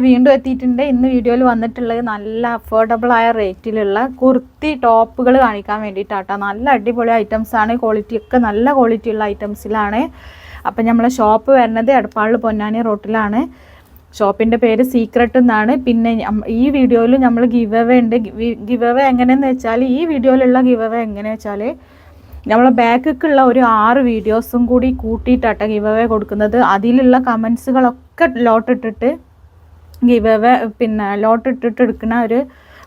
വീണ്ടും എത്തിയിട്ടുണ്ട്. ഇന്ന് വീഡിയോയിൽ വന്നിട്ടുള്ളത് നല്ല അഫോർഡബിൾ ആയ റേറ്റിലുള്ള കുർത്തി ടോപ്പുകൾ കാണിക്കാൻ വേണ്ടിയിട്ടാട്ടോ. നല്ല അടിപൊളി ഐറ്റംസ് ആണ്. ക്വാളിറ്റി ഒക്കെ നല്ല ക്വാളിറ്റി ഉള്ള ഐറ്റംസിലാണ്. അപ്പം നമ്മളെ ഷോപ്പ് വരുന്നത് എടപ്പാളിൽ പൊന്നാനി റോട്ടിലാണ്. ഷോപ്പിൻ്റെ പേര് സീക്രട്ട് എന്നാണ്. പിന്നെ ഈ വീഡിയോയിൽ നമ്മൾ ഗിവ് അവേ ഉണ്ട്. ഗിവ് അവേ എങ്ങനെയെന്ന് വെച്ചാൽ ഈ വീഡിയോയിലുള്ള ഗിവ് അവേ എങ്ങനെയാണെന്ന് വെച്ചാൽ നമ്മളെ ബാക്കിലുള്ള ഒരു 6 വീഡിയോസും കൂടി കൂട്ടിയിട്ടാട്ടോ ഗിവ് അവേ കൊടുക്കുന്നത്. അതിലുള്ള കമൻസുകളൊക്കെ ലോട്ടിട്ടിട്ട് ഗിവ് അവേ ലോട്ടിട്ടിട്ട് എടുക്കുന്ന ഒരു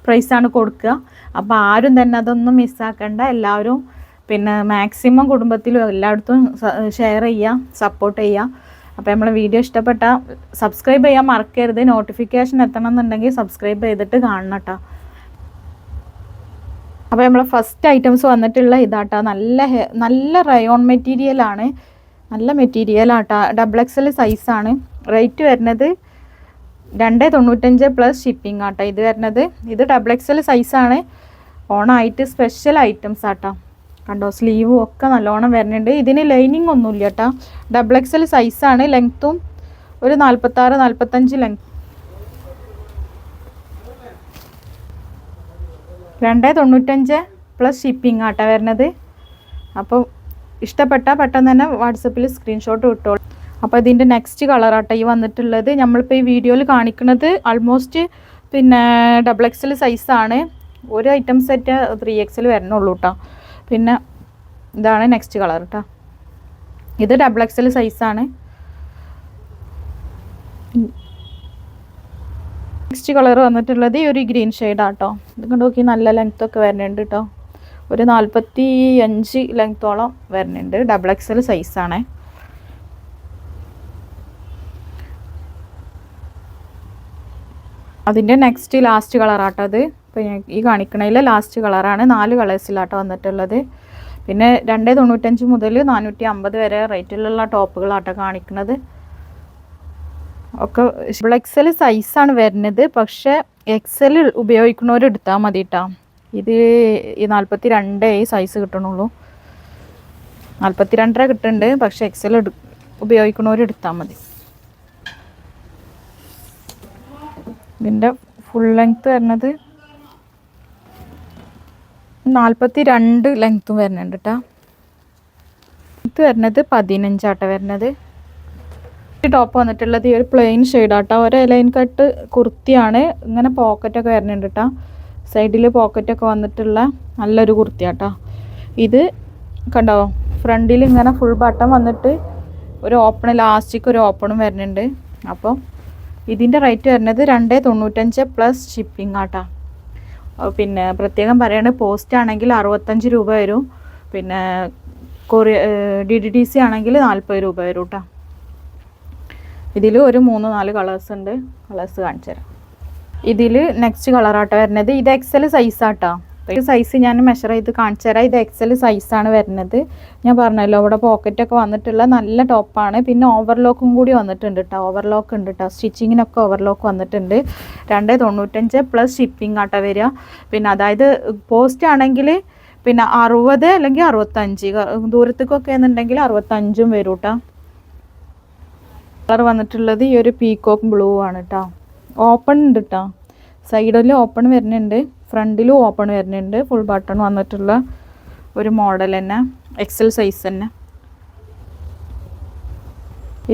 പ്രൈസാണ് കൊടുക്കുക. അപ്പോൾ ആരും തന്നെ അതൊന്നും മിസ്സാക്കണ്ട. എല്ലാവരും മാക്സിമം കുടുംബത്തിലും എല്ലായിടത്തും ഷെയർ ചെയ്യുക, സപ്പോർട്ട് ചെയ്യുക. അപ്പോൾ നമ്മളെ വീഡിയോ ഇഷ്ടപ്പെട്ടാൽ സബ്സ്ക്രൈബ് ചെയ്യാൻ മറക്കരുത്. നോട്ടിഫിക്കേഷൻ എത്തണം എന്നുണ്ടെങ്കിൽ സബ്സ്ക്രൈബ് ചെയ്തിട്ട് കാണണം കേട്ടോ. അപ്പോൾ നമ്മളെ ഫസ്റ്റ് ഐറ്റംസ് വന്നിട്ടുള്ള ഇതാട്ടോ. നല്ല റയോൺ മെറ്റീരിയലാണ്. നല്ല മെറ്റീരിയലാട്ടോ. XXL സൈസാണ്. റേറ്റ് വരുന്നത് 295 പ്ലസ് ഷിപ്പിംഗ് ആട്ടോ ഇത് വരുന്നത്. ഇത് XXL സൈസാണ്. ഓണായിട്ട് സ്പെഷ്യൽ ഐറ്റംസ് ആട്ടോ. കണ്ടോ, സ്ലീവും ഒക്കെ നല്ലോണം വരുന്നുണ്ട്. ഇതിന് ലൈനിങ് ഒന്നുമില്ല കേട്ടോ. XXL സൈസാണ്. ലെങ്ത്തും ഒരു 46-45 ലെങ്ത്. 295 പ്ലസ് ഷിപ്പിംഗ് ആട്ടോ വരുന്നത്. അപ്പോൾ ഇഷ്ടപ്പെട്ടാൽ പെട്ടെന്ന് തന്നെ വാട്സപ്പിൽ സ്ക്രീൻഷോട്ട് വിട്ടോളൂ. അപ്പോൾ ഇതിൻ്റെ നെക്സ്റ്റ് കളറാട്ടോ ഈ വന്നിട്ടുള്ളത്. നമ്മളിപ്പോൾ ഈ വീഡിയോയിൽ കാണിക്കുന്നത് ആൾമോസ്റ്റ് XXL സൈസാണ്. ഒരു ഐറ്റം സെറ്റ് 3XL വരണുള്ളൂ കേട്ടോ. പിന്നെ ഇതാണ് നെക്സ്റ്റ് കളർ കേട്ടോ. ഇത് XXL സൈസാണ്. നെക്സ്റ്റ് കളർ വന്നിട്ടുള്ളത് ഈ ഒരു ഗ്രീൻ ഷെയ്ഡാട്ടോ. ഇത് കണ്ടു നോക്കി, നല്ല ലെങ്ത്തൊക്കെ വരുന്നുണ്ട് കേട്ടോ. ഒരു 45 ലെങ്ത്തോളം വരുന്നുണ്ട്. XXL സൈസാണ്. അതിൻ്റെ നെക്സ്റ്റ് ലാസ്റ്റ് കളറാട്ടോ അത്. ഇപ്പോൾ ഈ കാണിക്കണതിൽ ലാസ്റ്റ് കളറാണ്. 4 കളേഴ്സിലാട്ടോ വന്നിട്ടുള്ളത്. പിന്നെ 295 മുതൽ 450 വരെ റേറ്റിലുള്ള ടോപ്പുകളാട്ടോ കാണിക്കുന്നത്. ഒക്കെ XXL സൈസാണ് വരുന്നത്. പക്ഷേ XL ഉപയോഗിക്കുന്നവർ എടുത്താൽ മതി കേട്ടോ. ഇത് ഈ 42 സൈസ് കിട്ടണുള്ളൂ. 42 കിട്ടുന്നുണ്ട്. പക്ഷേ XL ഉപയോഗിക്കുന്നവർ എടുത്താൽ മതി. ഇതിൻ്റെ ഫുൾ ലെങ്ത്ത് വരുന്നത് 42 ലെങ്ത്തും വരുന്നുണ്ട് കേട്ടോ. ഇത് വരുന്നത് 15 ആട്ടോ വരുന്നത്. ഈ ടോപ്പ് വന്നിട്ടുള്ളത് ഈ ഒരു പ്ലെയിൻ ഷെയ്ഡാട്ടോ. ഒരു ലൈൻ കട്ട് കുർത്തിയാണ്. ഇങ്ങനെ പോക്കറ്റൊക്കെ വരുന്നുണ്ട് കേട്ടോ. സൈഡിൽ പോക്കറ്റൊക്കെ വന്നിട്ടുള്ള നല്ലൊരു കുർത്തിയാട്ടോ. ഇത് കണ്ടോ, ഫ്രണ്ടിൽ ഇങ്ങനെ ഫുൾ ബട്ടൺ വന്നിട്ട് ഒരു ഓപ്പൺ, ലാസ്റ്റിക്ക് ഒരു ഓപ്പണും വരുന്നുണ്ട്. അപ്പോൾ ഇതിൻ്റെ റേറ്റ് വരുന്നത് 295 പ്ലസ് ഷിപ്പിംഗ് ആട്ടോ. പിന്നെ പ്രത്യേകം പറയുകയാണെങ്കിൽ പോസ്റ്റ് ആണെങ്കിൽ 65 രൂപ വരും. പിന്നെ DDDC ആണെങ്കിൽ 40 രൂപ വരും കേട്ടോ. ഇതിൽ ഒരു 3-4 കളേഴ്സ് ഉണ്ട്. കളേഴ്സ് കാണിച്ചു തരാം. ഇതിൽ നെക്സ്റ്റ് കളറാട്ടോ വരുന്നത്. ഇത് XL സൈസാട്ടോ. ഈ സൈസ് ഞാൻ മെഷർ ചെയ്ത് കാണിച്ചു തരാം. ഇത് XL സൈസാണ് വരുന്നത്. ഞാൻ പറഞ്ഞല്ലോ, ഇവിടെ പോക്കറ്റൊക്കെ വന്നിട്ടുള്ള നല്ല ടോപ്പാണ്. പിന്നെ ഓവർലോക്കും കൂടി വന്നിട്ടുണ്ട് കേട്ടോ. ഓവർലോക്ക് ഉണ്ട് കേട്ടോ. സ്റ്റിച്ചിങ്ങിനൊക്കെ ഓവർലോക്ക് വന്നിട്ടുണ്ട്. 295 പ്ലസ് ഷിപ്പിംഗ് ആട്ടോ വരിക. പിന്നെ അതായത് പോസ്റ്റ് ആണെങ്കിൽ 60 അല്ലെങ്കിൽ 65, ദൂരത്തേക്കൊക്കെ എന്നുണ്ടെങ്കിൽ 65 വരും കേട്ടോ. കളർ വന്നിട്ടുള്ളത് ഈ ഒരു പീകോക്ക് ബ്ലൂ ആണ് കേട്ടോ. ഓപ്പൺ ഉണ്ട് കേട്ടോ. സൈഡിൽ ഓപ്പൺ വരുന്നുണ്ട്, ഫ്രണ്ടിലും ഓപ്പൺ വരുന്നുണ്ട്. ഫുൾ ബട്ടൺ വന്നിട്ടുള്ള ഒരു മോഡൽ തന്നെ, XL സൈസ് തന്നെ.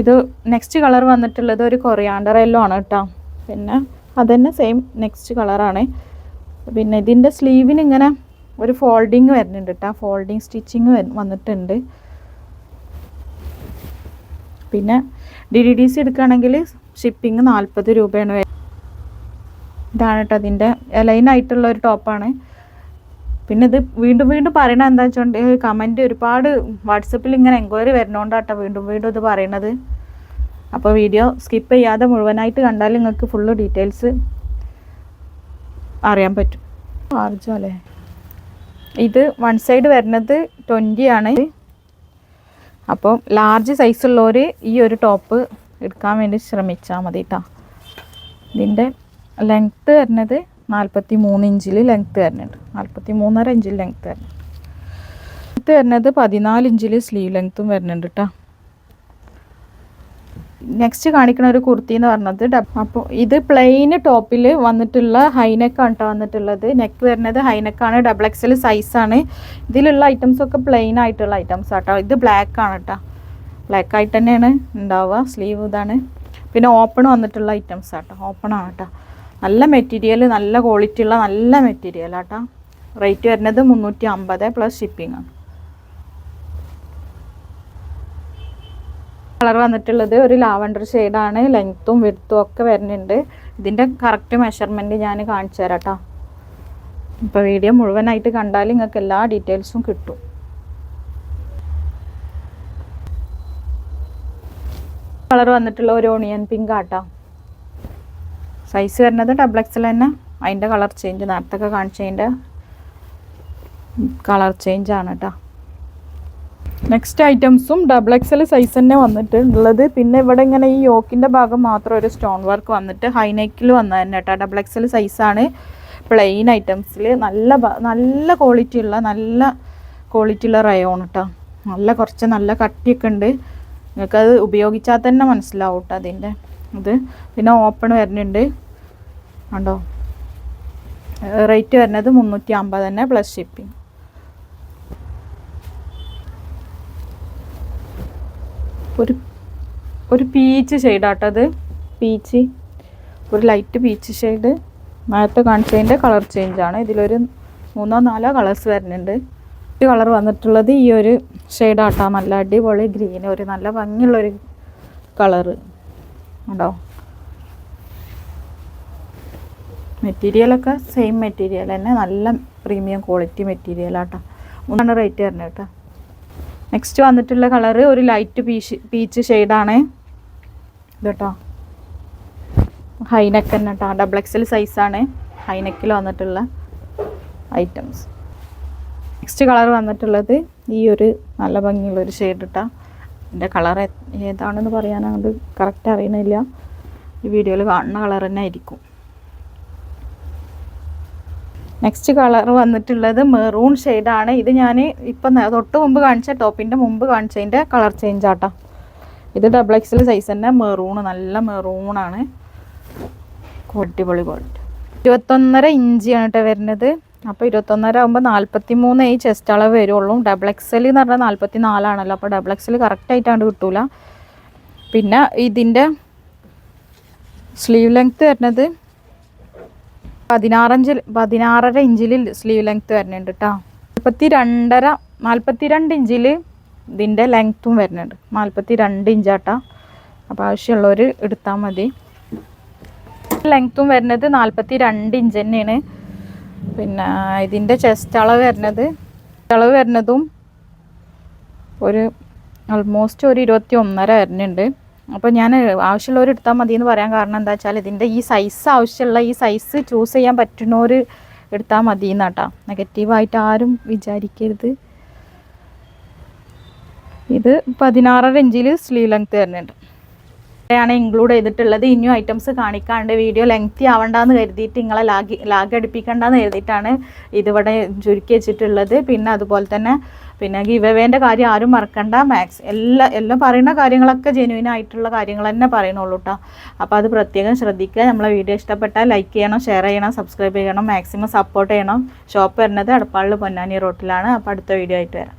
ഇത് നെക്സ്റ്റ് കളർ വന്നിട്ടുള്ളത് ഒരു കൊറിയാണ്ടർ യെല്ലോ ആണ് കേട്ടോ. പിന്നെ അതന്നെ സെയിം നെക്സ്റ്റ് കളറാണ്. പിന്നെ ഇതിൻ്റെ സ്ലീവിന് ഇങ്ങനെ ഒരു ഫോൾഡിങ് വരുന്നുണ്ട് കേട്ടോ. ഫോൾഡിങ് സ്റ്റിച്ചിങ് വന്നിട്ടുണ്ട്. പിന്നെ DDDC എടുക്കുകയാണെങ്കിൽ ഷിപ്പിംഗ് 40 രൂപയാണ്. ഇതാണ് കേട്ടോ അതിൻ്റെ ലൈനായിട്ടുള്ള ഒരു ടോപ്പാണ്. പിന്നെ ഇത് വീണ്ടും പറയണത് എന്താ വെച്ചോണ്ട് കമൻറ്റ് ഒരുപാട് വാട്സപ്പിൽ ഇങ്ങനെ എൻക്വയറി വരുന്നതുകൊണ്ടാട്ടോ വീണ്ടും ഇത് പറയണത്. അപ്പോൾ വീഡിയോ സ്കിപ്പ് ചെയ്യാതെ മുഴുവനായിട്ട് കണ്ടാൽ നിങ്ങൾക്ക് ഫുള്ള് ഡീറ്റെയിൽസ് അറിയാൻ പറ്റും. ചാർജോ അല്ലേ. ഇത് വൺ സൈഡ് വരുന്നത് 20 ആണ്. അപ്പോൾ ലാർജ് സൈസുള്ളവർ ഈ ഒരു ടോപ്പ് എടുക്കാൻ വേണ്ടി ശ്രമിച്ചാൽ മതി കേട്ടോ. ഇതിൻ്റെ ലെങ്ത്ത് വരുന്നത് 43 ഇഞ്ചിൽ ലെങ്ത്ത് വരുന്നുണ്ട്. 43.5 ഇഞ്ചിൽ ലെങ്ത്ത് വരുന്നുണ്ട്. ലെങ്ത്ത് വരുന്നത് 14 ഇഞ്ചിൽ സ്ലീവ് ലെങ്ത്തും വരുന്നുണ്ട് കേട്ടോ. നെക്സ്റ്റ് കാണിക്കുന്ന ഒരു കുർത്തി എന്ന് പറഞ്ഞത് അപ്പോൾ ഇത് പ്ലെയിൻ ടോപ്പിൽ വന്നിട്ടുള്ള ഹൈനെക്കാണ് കേട്ടോ വന്നിട്ടുള്ളത്. നെക്ക് വരുന്നത് ഹൈനെക്കാണ്, ഡബിൾ എക്സൽ സൈസാണ്. ഇതിലുള്ള ഐറ്റംസ് ഒക്കെ പ്ലെയിൻ ആയിട്ടുള്ള ഐറ്റംസ് ആട്ടോ. ഇത് ബ്ലാക്ക് ആണ് കേട്ടോ, ബ്ലാക്ക് ആയിട്ട് തന്നെയാണ് ഉണ്ടാവുക. സ്ലീവ് ഇതാണ്. പിന്നെ ഓപ്പൺ വന്നിട്ടുള്ള ഐറ്റംസ് ആട്ടോ, ഓപ്പൺ ആണ് കേട്ടോ. നല്ല മെറ്റീരിയൽ, നല്ല ക്വാളിറ്റി ഉള്ള നല്ല മെറ്റീരിയൽ ആട്ടോ. റേറ്റ് വരുന്നത് 350 പ്ലസ് ഷിപ്പിംഗ് ആണ്. കളർ വന്നിട്ടുള്ളത് ഒരു ലാവൻഡർ ഷെയ്ഡാണ്. ലെങ്ത്തും വിഡ്ത്തും ഒക്കെ വരുന്നുണ്ട്. ഇതിൻ്റെ കറക്റ്റ് മെഷർമെൻറ്റ് ഞാൻ കാണിച്ചു തരാം കേട്ടോ. ഇപ്പോൾ വീഡിയോ മുഴുവനായിട്ട് കണ്ടാൽ നിങ്ങൾക്ക് എല്ലാ ഡീറ്റെയിൽസും കിട്ടും. കളർ വന്നിട്ടുള്ള ഒരു ഓണിയൻ പിങ്ക് ആട്ടോ. സൈസ് വരുന്നത് ഡബിൾ എക്സൽ തന്നെ. അതിൻ്റെ കളർ ചേഞ്ച് നേരത്തെ കാണിച്ചതിൻ്റെ കളർ ചേഞ്ച് ആണ് കേട്ടോ. നെക്സ്റ്റ് ഐറ്റംസും ഡബിൾ എക്സൽ സൈസ് തന്നെ വന്നിട്ടുള്ളത്. പിന്നെ ഇവിടെ ഇങ്ങനെ ഈ യോക്കിൻ്റെ ഭാഗം മാത്രം ഒരു സ്റ്റോൺ വർക്ക് വന്നിട്ട് ഹൈനെക്കിൽ വന്നത് തന്നെ കേട്ടോ. ഡബിൾ എക്സൽ സൈസാണ്. പ്ലെയിൻ ഐറ്റംസിൽ നല്ല ക്വാളിറ്റി ഉള്ള റയോൺ കേട്ടോ. കുറച്ച് നല്ല കട്ടിയൊക്കെ ഉണ്ട്. നിങ്ങൾക്കത് ഉപയോഗിച്ചാൽ തന്നെ മനസ്സിലാവും കേട്ടോ അതിൻ്റെ ഇത്. പിന്നെ ഓപ്പൺ വരുന്നുണ്ട് കണ്ടോ. റേറ്റ് വരുന്നത് 350 തന്നെ പ്ലസ് ഷിപ്പിംഗ്. ഒരു പീച്ച് ഷെയ്ഡാട്ടോ അത്. പീച്ച്, ഒരു ലൈറ്റ് പീച്ച് ഷെയ്ഡ്. നേരത്തെ കാണിച്ചതിൻ്റെ കളർ ചേഞ്ചാണ്. ഇതിലൊരു 3-4 കളേഴ്സ് വരുന്നുണ്ട്. ഈ കളർ വന്നിട്ടുള്ളത് ഈ ഒരു ഷെയ്ഡാട്ടോ. നല്ല അടിപൊളി ഗ്രീൻ, ഒരു നല്ല ഭംഗിയുള്ളൊരു കളറ് ഉണ്ടോ. മെറ്റീരിയലൊക്കെ സെയിം മെറ്റീരിയൽ തന്നെ, നല്ല പ്രീമിയം ക്വാളിറ്റി മെറ്റീരിയലാട്ടോ. 3 റേറ്റ് വരുന്നത് കേട്ടോ. നെക്സ്റ്റ് വന്നിട്ടുള്ള കളറ് ഒരു ലൈറ്റ് പീച്ച് ഷെയ്ഡാണ് ഇത് കേട്ടോ. ഹൈനെക്ക് തന്നെ കേട്ടോ. ഡബിൾ എക്സൽ സൈസാണ്. ഹൈനെക്കിൽ വന്നിട്ടുള്ള ഐറ്റംസ്. നെക്സ്റ്റ് കളർ വന്നിട്ടുള്ളത് ഈ ഒരു നല്ല ഭംഗിയുള്ളൊരു ഷെയ്ഡ് കേട്ടോ. ഇതിൻ്റെ കളർ ഏതാണെന്ന് പറയാനത് കറക്റ്റ് അറിയുന്നില്ല. ഈ വീഡിയോയിൽ കാണുന്ന കളർ തന്നെ ആയിരിക്കും. നെക്സ്റ്റ് കളർ വന്നിട്ടുള്ളത് മെറൂൺ ഷെയ്ഡാണ്. ഇത് ഞാൻ ഇപ്പം തൊട്ട് മുമ്പ് കാണിച്ച ടോപ്പിൻ്റെ മുമ്പ് കാണിച്ചതിൻ്റെ കളർ ചേഞ്ച് ആട്ടോ. ഇത് ഡബിൾ എക്സൽ സൈസ് തന്നെ. മെറൂണ്, നല്ല മെറൂണാണ്. അടിപൊളി ക്വാളിറ്റി. 21.5 ഇഞ്ചാണ് കേട്ടോ വരുന്നത്. അപ്പോൾ 21.5 ആകുമ്പോൾ 43 ഈ ചെസ്റ്റ് അളവ് വരുള്ളൂ. ഡബിൾ എക്സൽ എന്ന് പറഞ്ഞാൽ 44 അപ്പോൾ ഡബിൾ എക്സൽ കറക്റ്റായിട്ടാണ്ട് കിട്ടൂല. പിന്നെ ഇതിൻ്റെ സ്ലീവ് ലെങ്ത്ത് വരുന്നത് 16.5 ഇഞ്ചിൽ സ്ലീവ് ലെങ്ത്ത് വരുന്നുണ്ട് കേട്ടോ. 42 ഇഞ്ചിൽ ഇതിൻ്റെ ലെങ്ത്തും വരുന്നുണ്ട്. 42 ഇഞ്ചാട്ടോ. അപ്പോൾ ആവശ്യമുള്ളവർ എടുത്താൽ മതി. ലെങ്ത്തും വരുന്നത് 42 ഇഞ്ച് തന്നെയാണ്. പിന്നെ ഇതിൻ്റെ ചെസ്റ്റ് അളവ് വരുന്നതും ഒരു ഓൾമോസ്റ്റ് ഒരു 21.5 വരുന്നുണ്ട്. അപ്പോൾ ഞാൻ ആവശ്യമുള്ളവർ എടുത്താൽ മതി എന്ന് പറയാൻ കാരണം എന്താ വെച്ചാൽ ഇതിൻ്റെ ഈ സൈസ് ആവശ്യമുള്ള ഈ സൈസ് ചൂസ് ചെയ്യാൻ പറ്റുന്നവർ എടുത്താൽ മതി എന്നാട്ടോ. നെഗറ്റീവായിട്ട് ആരും വിചാരിക്കരുത്. ഇത് 16.5 ഇഞ്ചിൽ സ്ലീവ് ലെങ്ത്ത് വരുന്നുണ്ട്. ാണ് ഇൻക്ലൂഡ് ചെയ്തിട്ടുള്ളത്. ഇനിയും ഐറ്റംസ് കാണിക്കാണ്ട് വീഡിയോ ലെങ്തി ആവണ്ടെന്ന് കരുതിയിട്ട് നിങ്ങളെ ലാഗ് അടിപ്പിക്കണ്ടെന്ന് കരുതിയിട്ടാണ് ഇതിവിടെ ചുരുക്കി വെച്ചിട്ടുള്ളത്. പിന്നെ അതുപോലെ തന്നെ ഗിവ് അവേൻ്റെ കാര്യം ആരും മറക്കണ്ട. എല്ലാം പറയുന്ന കാര്യങ്ങളൊക്കെ ജെന്യുവൻ ആയിട്ടുള്ള കാര്യങ്ങൾ തന്നെ പറയണുള്ളൂ കേട്ടോ. അപ്പോൾ അത് പ്രത്യേകം ശ്രദ്ധിക്കുക. നമ്മളെ വീഡിയോ ഇഷ്ടപ്പെട്ടാൽ ലൈക്ക് ചെയ്യണം, ഷെയർ ചെയ്യണം, സബ്സ്ക്രൈബ് ചെയ്യണം, മാക്സിമം സപ്പോർട്ട് ചെയ്യണം. ഷോപ്പ് വരുന്നത് എടപ്പാളിൽ പൊന്നാനി റോട്ടിലാണ്. അപ്പോൾ അടുത്ത വീഡിയോ ആയിട്ട് വരാം.